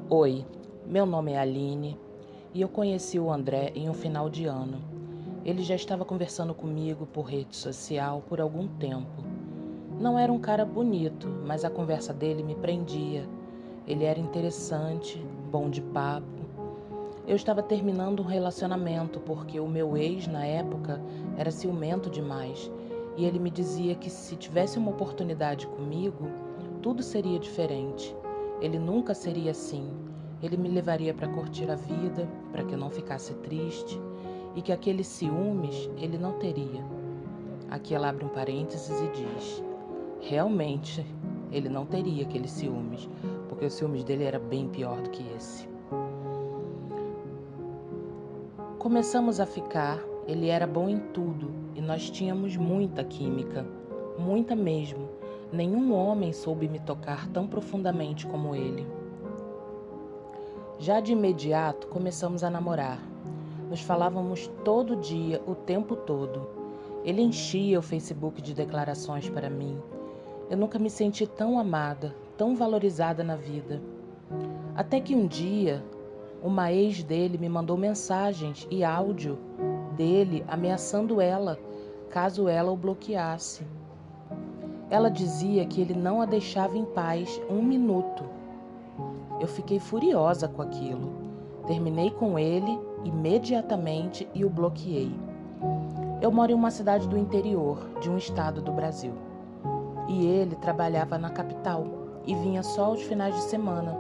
Oi, meu nome é Aline e eu conheci o André em um final de ano. Ele já estava conversando comigo por rede social por algum tempo. Não era um cara bonito, mas a conversa dele me prendia. Ele era interessante, bom de papo. Eu estava terminando um relacionamento porque o meu ex, na época, era ciumento demais. E ele me dizia que se tivesse uma oportunidade comigo, tudo seria diferente. Ele nunca seria assim. Ele me levaria para curtir a vida, para que eu não ficasse triste e que aqueles ciúmes ele não teria. Aqui ela abre um parênteses e diz: realmente, ele não teria aqueles ciúmes, porque os ciúmes dele era bem pior do que esse. Começamos a ficar, ele era bom em tudo e nós tínhamos muita química, muita mesmo. Nenhum homem soube me tocar tão profundamente como ele. Já de imediato começamos a namorar. Nos falávamos todo dia, o tempo todo. Ele enchia o Facebook de declarações para mim. Eu nunca me senti tão amada, tão valorizada na vida. Até que um dia, uma ex dele me mandou mensagens e áudio dele ameaçando ela, caso ela o bloqueasse. Ela dizia que ele não a deixava em paz um minuto. Eu fiquei furiosa com aquilo. Terminei com ele imediatamente e o bloqueei. Eu moro em uma cidade do interior, de um estado do Brasil. E ele trabalhava na capital e vinha só aos finais de semana,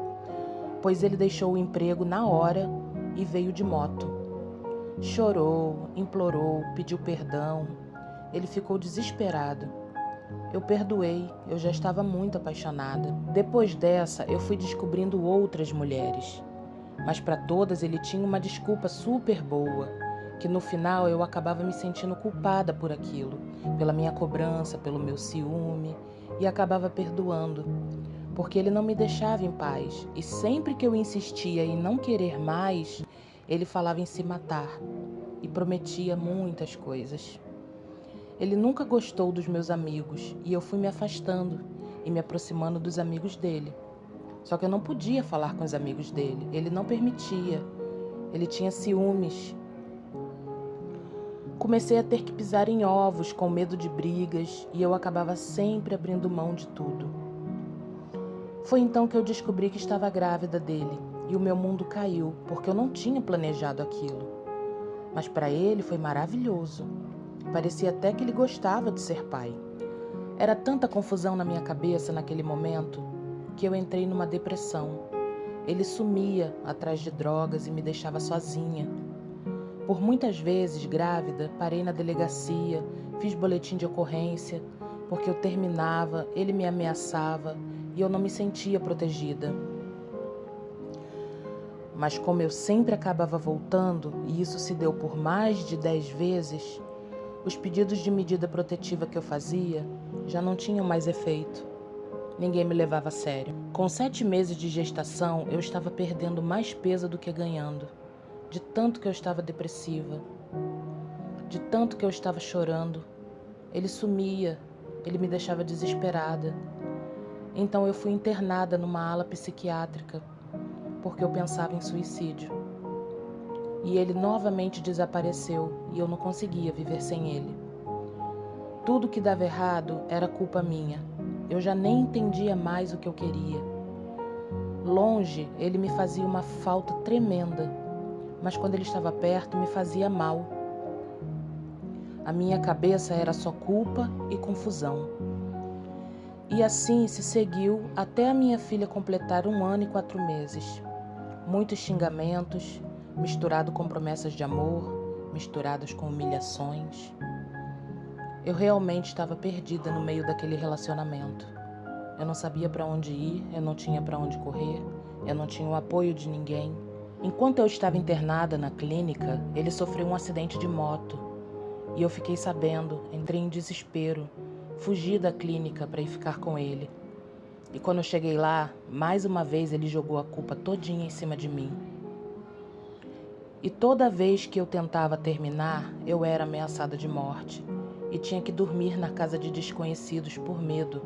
pois ele deixou o emprego na hora e veio de moto. Chorou, implorou, pediu perdão. Ele ficou desesperado. Eu perdoei, eu já estava muito apaixonada. Depois dessa, eu fui descobrindo outras mulheres. Mas para todas ele tinha uma desculpa super boa, que no final eu acabava me sentindo culpada por aquilo, pela minha cobrança, pelo meu ciúme, e acabava perdoando, porque ele não me deixava em paz. E sempre que eu insistia em não querer mais, ele falava em se matar e prometia muitas coisas. Ele nunca gostou dos meus amigos e eu fui me afastando e me aproximando dos amigos dele. Só que eu não podia falar com os amigos dele, ele não permitia. Ele tinha ciúmes. Comecei a ter que pisar em ovos com medo de brigas e eu acabava sempre abrindo mão de tudo. Foi então que eu descobri que estava grávida dele e o meu mundo caiu porque eu não tinha planejado aquilo. Mas para ele foi maravilhoso. Parecia até que ele gostava de ser pai. Era tanta confusão na minha cabeça naquele momento que eu entrei numa depressão. Ele sumia atrás de drogas e me deixava sozinha. Por muitas vezes, grávida, parei na delegacia, fiz boletim de ocorrência, porque eu terminava, ele me ameaçava e eu não me sentia protegida. Mas como eu sempre acabava voltando, e isso se deu por mais de 10 vezes, os pedidos de medida protetiva que eu fazia já não tinham mais efeito. Ninguém me levava a sério. Com 7 meses de gestação, eu estava perdendo mais peso do que ganhando. De tanto que eu estava depressiva. De tanto que eu estava chorando. Ele sumia. Ele me deixava desesperada. Então eu fui internada numa ala psiquiátrica, porque eu pensava em suicídio. E ele novamente desapareceu e eu não conseguia viver sem ele. Tudo que dava errado era culpa minha. Eu já nem entendia mais o que eu queria. Longe, ele me fazia uma falta tremenda, mas quando ele estava perto, me fazia mal. A minha cabeça era só culpa e confusão. E assim se seguiu até a minha filha completar 1 ano e 4 meses. Muitos xingamentos, misturado com promessas de amor, misturadas com humilhações. Eu realmente estava perdida no meio daquele relacionamento. Eu não sabia para onde ir, eu não tinha para onde correr, eu não tinha o apoio de ninguém. Enquanto eu estava internada na clínica, ele sofreu um acidente de moto. E eu fiquei sabendo, entrei em desespero, fugi da clínica para ir ficar com ele. E quando eu cheguei lá, mais uma vez ele jogou a culpa todinha em cima de mim. E toda vez que eu tentava terminar, eu era ameaçada de morte e tinha que dormir na casa de desconhecidos por medo.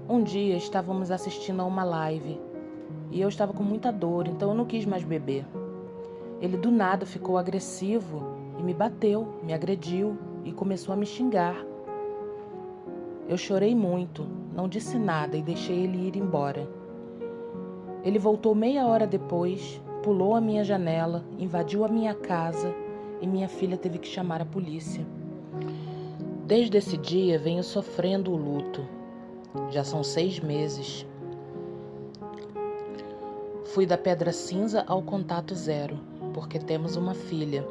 Um dia estávamos assistindo a uma live e eu estava com muita dor, então eu não quis mais beber. Ele do nada ficou agressivo e me bateu, me agrediu e começou a me xingar. Eu chorei muito, não disse nada e deixei ele ir embora. Ele voltou meia hora depois, pulou a minha janela, invadiu a minha casa e minha filha teve que chamar a polícia. Desde esse dia venho sofrendo o luto. Já são 6 meses. Fui da pedra cinza ao contato zero, porque temos uma filha.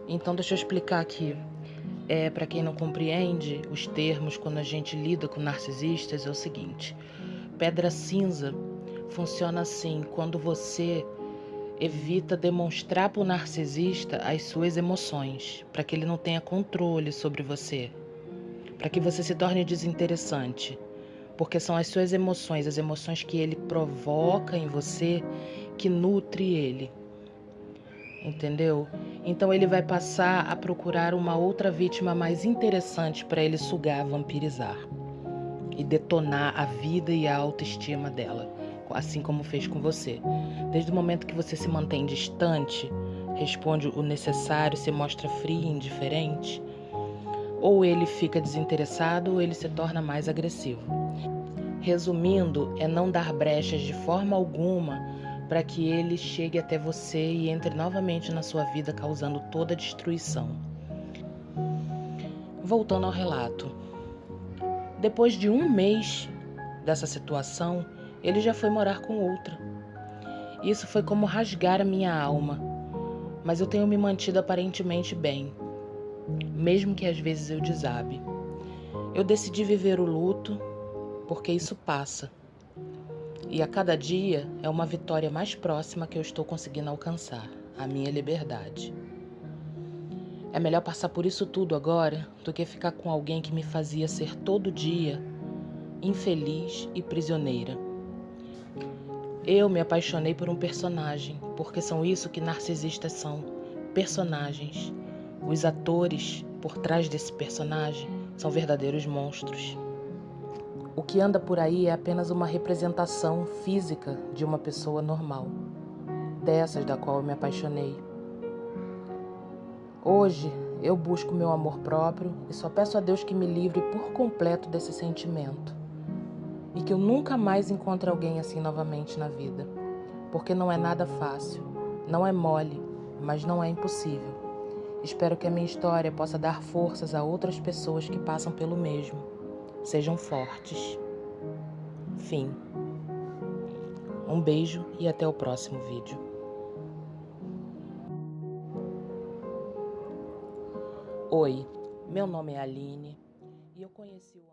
Então deixa eu explicar aqui. Para quem não compreende os termos quando a gente lida com narcisistas, é o seguinte: pedra cinza funciona assim quando você evita demonstrar para o narcisista as suas emoções, para que ele não tenha controle sobre você, para que você se torne desinteressante, porque são as suas emoções, as emoções que ele provoca em você, que nutre ele. Entendeu? Então ele vai passar a procurar uma outra vítima mais interessante para ele sugar, vampirizar e detonar a vida e a autoestima dela, assim como fez com você. Desde o momento que você se mantém distante, responde o necessário, se mostra frio e indiferente, ou ele fica desinteressado ou ele se torna mais agressivo. Resumindo, é não dar brechas de forma alguma para que ele chegue até você e entre novamente na sua vida, causando toda a destruição. Voltando ao relato. Depois de 1 mês dessa situação, ele já foi morar com outra. Isso foi como rasgar a minha alma, mas eu tenho me mantido aparentemente bem, mesmo que às vezes eu desabe. Eu decidi viver o luto, porque isso passa. E a cada dia é uma vitória mais próxima que eu estou conseguindo alcançar, a minha liberdade. É melhor passar por isso tudo agora do que ficar com alguém que me fazia ser todo dia infeliz e prisioneira. Eu me apaixonei por um personagem, porque são isso que narcisistas são, personagens. Os atores por trás desse personagem são verdadeiros monstros. O que anda por aí é apenas uma representação física de uma pessoa normal, dessas da qual eu me apaixonei. Hoje eu busco meu amor próprio e só peço a Deus que me livre por completo desse sentimento e que eu nunca mais encontre alguém assim novamente na vida, porque não é nada fácil, não é mole, mas não é impossível. Espero que a minha história possa dar forças a outras pessoas que passam pelo mesmo. Sejam fortes. Fim. Um beijo e até o próximo vídeo. Oi, meu nome é Aline e eu conheci o